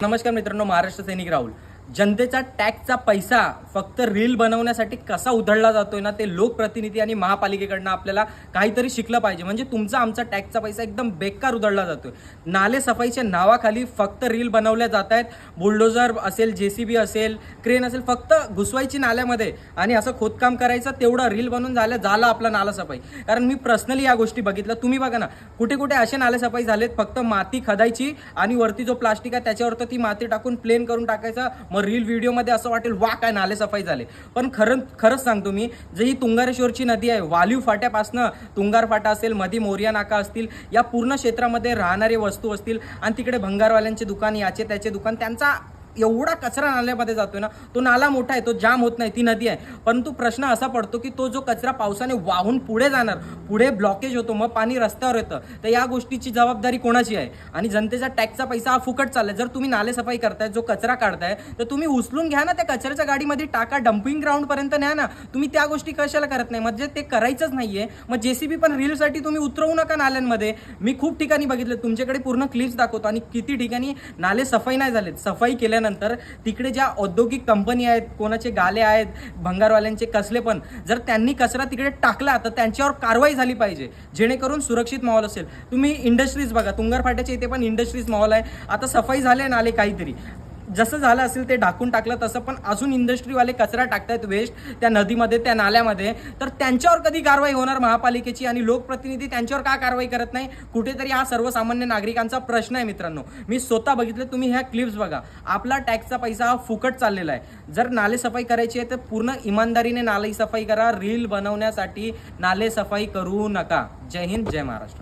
नमस्कार मित्रांनो, महाराष्ट्र सैनिक राहुल. जनतेचा टॅक्सचा पैसा फक्त रील बनवण्यासाठी कसा उधळला जातोय ना, ते लोकप्रतिनिधी आणि महापालिकेकडनं आपल्याला काहीतरी शिकलं पाहिजे. म्हणजे तुमचा आमचा टॅक्सचा पैसा एकदम बेकार उधळला जातोय. नाले सफाईच्या नावाखाली फक्त रील बनवल्या जात आहेत. बुलडोजर असेल, JCB असेल, क्रेन असेल, फक्त घुसवायची नाल्यामध्ये आणि असं खोदकाम करायचं, तेवढं रील बनवून झालं आपला नाला सफाई. कारण मी पर्सनली या गोष्टी बघितल्या. तुम्ही बघा ना, कुठे कुठे असे नाले सफाई झालेत, फक्त माती खदायची आणि वरती जो प्लास्टिक आहे त्याच्यावर ती माती टाकून प्लेन करून टाकायचा. रील व्हिडिओमध्ये असं वाटेल वा काय नाले सफाई झाले. पण खरंच सांगतो मी, जे ही तुंगारेश्वरची नदी आहे, वालीव फाट्यापासनं तुंगार फाटा असेल, मध्ये मोरिया नाका असतील, या पूर्ण क्षेत्रामध्ये राहणारे वस्तू असतील आणि तिकडे भंगारवाल्यांचे दुकान, याचे त्याचे दुकान, त्यांचा एवढा कचरा नाल्यामध्ये जातोय ना, तो नाला मोठा आहे, तो जाम होत नाही, ती नदी आहे. परंतु प्रश्न असा पडतो की तो जो कचरा पावसाने वाहून पुढे जाणार, पुढे ब्लॉकेज होतो, मग पाणी रस्त्यावर येतं. तर या गोष्टीची जबाबदारी कोणाची आहे? आणि जनतेचा टॅक्सचा पैसा हा फुकट चाललाय. जर तुम्ही नाले सफाई करताय, जो कचरा काढताय, तर तुम्ही उचलून घ्या ना, त्या कचऱ्याच्या गाडीमध्ये टाका, डम्पिंग ग्राउंड पर्यंत न्या ना. तुम्ही त्या गोष्टी कशाला करत नाही? म्हणजे ते करायचंच नाहीये. मग JCB पण रीलसाठी तुम्ही उतरवू नका नाल्यांमध्ये. मी खूप ठिकाणी बघितलं, तुमच्याकडे पूर्ण क्लिप्स दाखवतो, आणि किती ठिकाणी नाले सफाई नाही झालेत. सफाई केल्यानंतर तिकडे ज्या औद्योगिक कंपनी आहेत, कोणाचे गाले आहेत, भंगारवाल्यांचे कसले पण, जर त्यांनी कचरा तिकडे टाकला तर त्यांच्यावर कारवाई झाली पाहिजे, जेणेकरून सुरक्षित माहोल असेल. तुम्ही इंडस्ट्रीज बघा, तुंगार फाट्याच्या इथे पण इंडस्ट्रीज माहोल आहे. आता सफाई झाले नाले, काहीतरी जसं झालं असेल ते ढाकून टाकलं, तसं पण अजून इंडस्ट्रीवाले कचरा टाकतायत वेस्ट त्या नदीमध्ये, त्या नाल्यामध्ये. तर त्यांच्यावर कधी कारवाई होणार महापालिकेची? आणि लोकप्रतिनिधी त्यांच्यावर का कारवाई करत नाही? कुठेतरी हा सर्वसामान्य नागरिकांचा प्रश्न आहे मित्रांनो. मी स्वतः बघितलं, तुम्ही ह्या क्लिप्स बघा. आपला टॅक्सचा पैसा हा फुकट चाललेला आहे. जर नाले सफाई करायची आहे तर पूर्ण इमानदारीने नाले सफाई करा. रील बनवण्यासाठी नाले सफाई करू नका. जय हिंद, जय महाराष्ट्र.